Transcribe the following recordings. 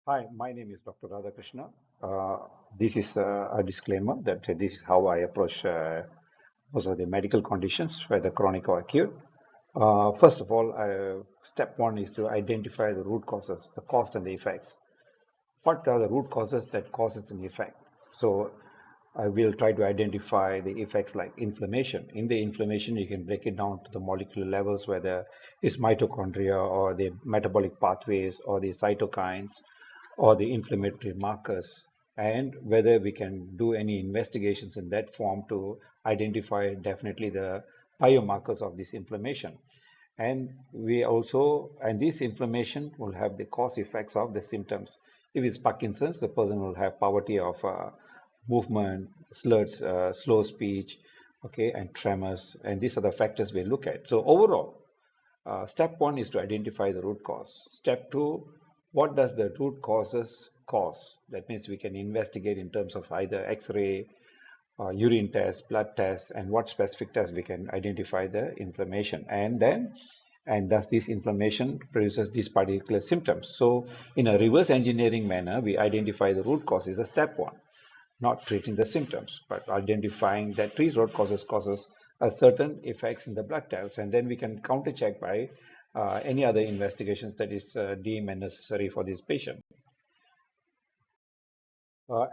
Hi, my name is Dr. Radhakrishna. Uh, this is a disclaimer that this is how I approach most of the medical conditions, whether chronic or acute. First of all, step one is to identify the root causes, the cause and the effects. What are the root causes that causes an effect? So I will try to identify the effects like inflammation. In the inflammation, you can break it down to the molecular levels, whether it's mitochondria or the metabolic pathways or the cytokines or the inflammatory markers, and whether we can do any investigations in that form to identify definitely the biomarkers of this inflammation. And this inflammation will have the cause effects of the symptoms. If it's Parkinson's, the person will have poverty of movement, slow speech, okay, and tremors, and these are the factors we look at. So overall, step one is to identify the root cause. Step two, what does the root causes cause? That means we can investigate in terms of either X-ray, urine tests, blood tests, and what specific tests we can identify the inflammation. And does this inflammation produces these particular symptoms? So in a reverse engineering manner, we identify the root cause is a step one, not treating the symptoms, but identifying that these root causes a certain effects in the blood tests, and then we can counter check by any other investigations that is deemed and necessary for this patient.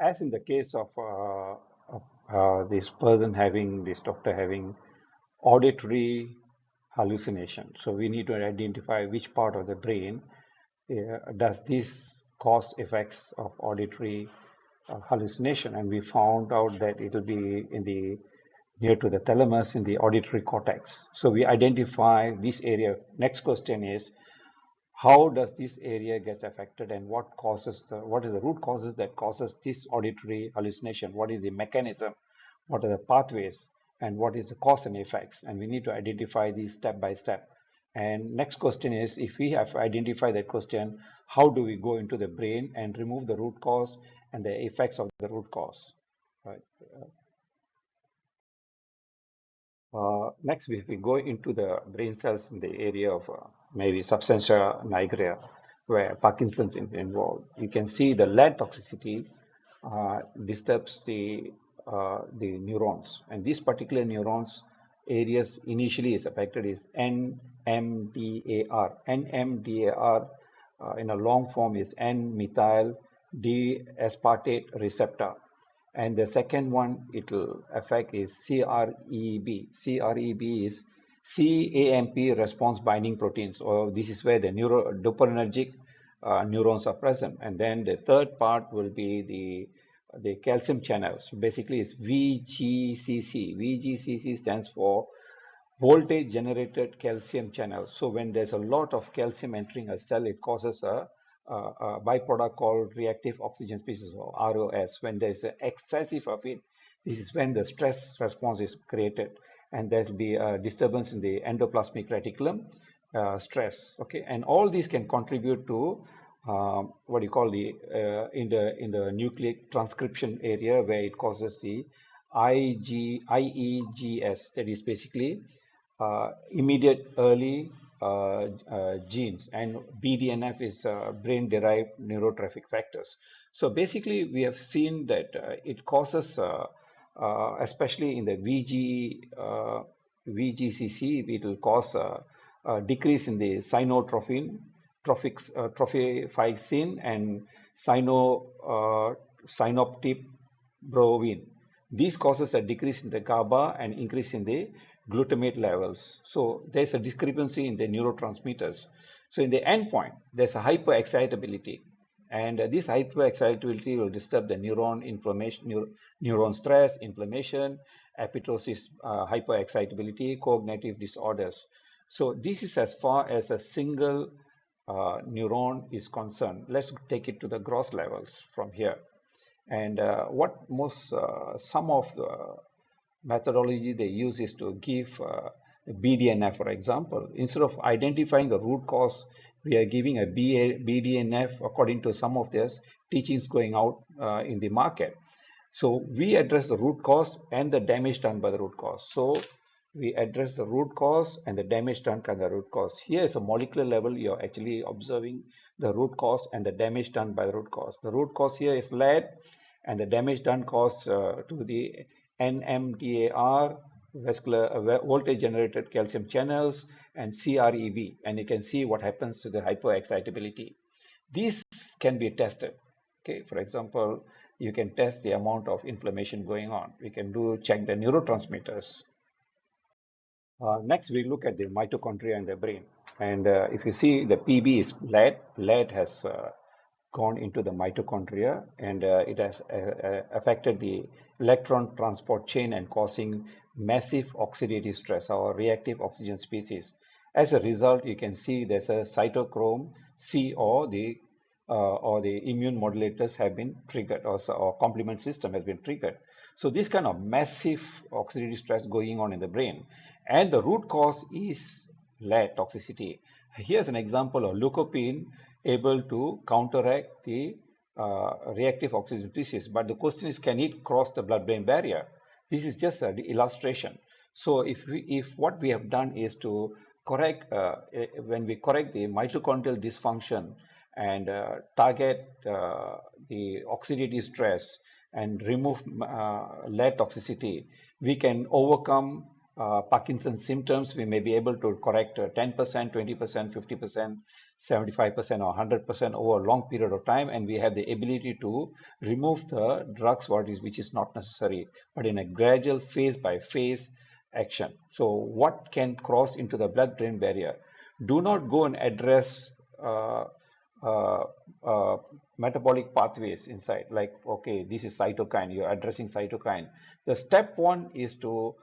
As in the case of this person having, this doctor having auditory hallucination. So we need to identify which part of the brain does this cause effects of auditory hallucination. And we found out that it will be in the near to the thalamus in the auditory cortex. So we identify this area. Next question is, how does this area gets affected and what is the root causes that causes this auditory hallucination? What is the mechanism? What are the pathways? And what is the cause and effects? And we need to identify these step by step. And next question is, if we have identified that question, how do we go into the brain and remove the root cause and the effects of the root cause? Right. Next, if we go into the brain cells in the area of maybe substantia nigra, where Parkinson's is involved, you can see the lead toxicity disturbs the neurons, and these particular neurons areas initially is affected is NMDAR. NMDAR in a long form is N-methyl D-aspartate receptor. And the second one it will affect is CREB. CREB is CAMP response binding proteins, or this is where the dopaminergic neurons are present. And then the third part will be the calcium channels. Basically, it's VGCC. VGCC stands for voltage generated calcium channels. So when there's a lot of calcium entering a cell, it causes a byproduct called reactive oxygen species, or ROS. When there's an excessive of it, this is when the stress response is created, and there'll be a disturbance in the endoplasmic reticulum stress. Okay, and all these can contribute to what you call the in the nucleic transcription area, where it causes the IEGS, that is basically immediate early genes, and BDNF is brain-derived neurotrophic factors. So basically, we have seen that it causes, especially in the VGCC, it will cause a decrease in the trophiphysine and synoptibrovine. These causes a decrease in the GABA and increase in the glutamate levels. So there's a discrepancy in the neurotransmitters. So in the endpoint, there's a hyperexcitability. And this hyperexcitability will disturb the neuron inflammation, neuron stress, inflammation, apoptosis, hyperexcitability, cognitive disorders. So this is as far as a single neuron is concerned. Let's take it to the gross levels from here. And some of the methodology they use is to give BDNF, for example. Instead of identifying the root cause, we are giving a BDNF according to some of their teachings going out in the market. So we address the root cause and the damage done by the root cause. So we address the root cause and the damage done by the root cause. Here is a molecular level. You're actually observing the root cause and the damage done by the root cause. The root cause here is lead, and the damage done caused to the NMDAR, vascular voltage generated calcium channels, and CREV, and you can see what happens to the hyperexcitability. These can be tested. Okay, for example, you can test the amount of inflammation going on. We can check the neurotransmitters. Next, we look at the mitochondria in the brain. And if you see, the PB is lead. Lead has gone into the mitochondria, and it has affected the electron transport chain and causing massive oxidative stress or reactive oxygen species. As a result, you can see there's a cytochrome C, or the immune modulators have been triggered, or complement system has been triggered. So this kind of massive oxidative stress going on in the brain, and the root cause is lead toxicity. Here's an example of leukopen able to counteract the reactive oxygen species. But the question is, can it cross the blood-brain barrier? This is just an illustration. So if what we have done is to correct, when we correct the mitochondrial dysfunction and target the oxidative stress and remove lead toxicity, we can overcome Parkinson's symptoms. We may be able to correct 10%, 20%, 50%, 75%, or 100% over a long period of time, and we have the ability to remove the drugs which is not necessary, but in a gradual phase by phase action. So what can cross into the blood-brain barrier? Do not go and address uh, metabolic pathways inside, like, okay, this is cytokine, you're addressing cytokine. The step one is to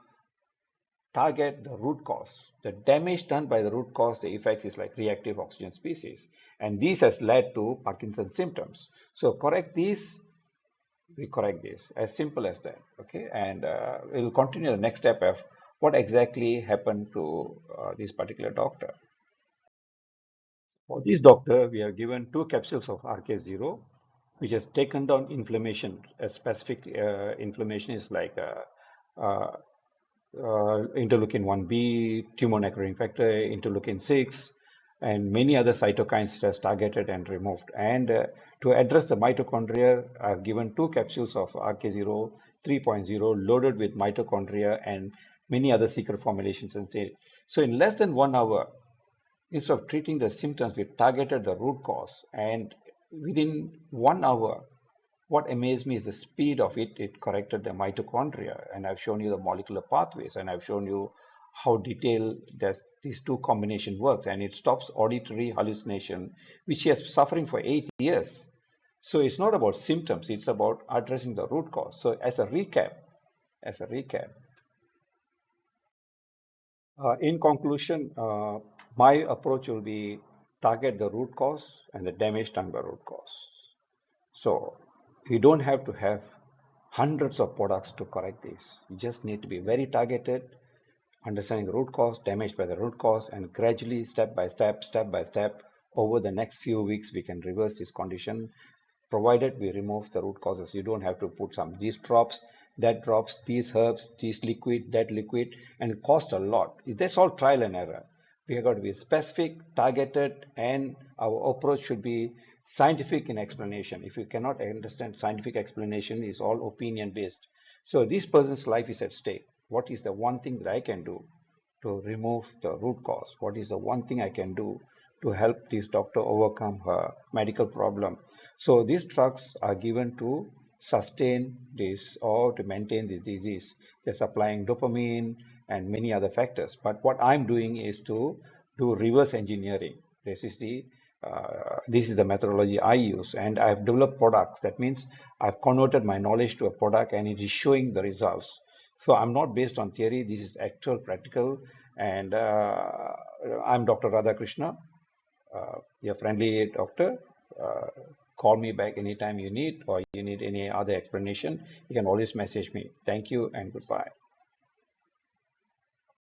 target the root cause. The damage done by the root cause, the effects is like reactive oxygen species, and this has led to Parkinson's symptoms. So correct these, we correct this, as simple as that. Okay, and we'll continue the next step of what exactly happened to this particular doctor. For this doctor, we are given 2 capsules of RK0, which has taken down inflammation. A specific inflammation is like interleukin 1B, tumor necrotic factor, interleukin 6, and many other cytokines it has targeted and removed. And to address the mitochondria, I've given 2 capsules of RK0 3.0 loaded with mitochondria and many other secret formulations. And so in less than 1 hour, instead of treating the symptoms, we targeted the root cause. And within 1 hour, what amazed me is the speed of it. It corrected the mitochondria, and I've shown you the molecular pathways, and I've shown you how detailed these 2 combination works, and it stops auditory hallucination, which she has suffering for 8 years. So it's not about symptoms, it's about addressing the root cause. So as a recap, in conclusion, my approach will be target the root cause and the damage done by root cause. So you don't have to have hundreds of products to correct this. You just need to be very targeted, understanding the root cause, damage by the root cause, and gradually, step by step, over the next few weeks, we can reverse this condition, provided we remove the root causes. You don't have to put these drops, that drops, these herbs, this liquid, that liquid, and it costs a lot. That's all trial and error. We have got to be specific, targeted, and our approach should be scientific in explanation. If you cannot understand scientific explanation, it's all opinion based. So this person's life is at stake. What is the one thing that I can do to remove the root cause? What is the one thing I can do to help this doctor overcome her medical problem? So these drugs are given to sustain this or to maintain this disease. They're supplying dopamine and many other factors. But what I'm doing is to do reverse engineering. This is the methodology I use, and I've developed products. That means I've converted my knowledge to a product, and it is showing the results. So I'm not based on theory. This is actual, practical, and I'm Dr. Radhakrishna, your friendly doctor. Call me back anytime you need, or you need any other explanation. You can always message me. Thank you and goodbye.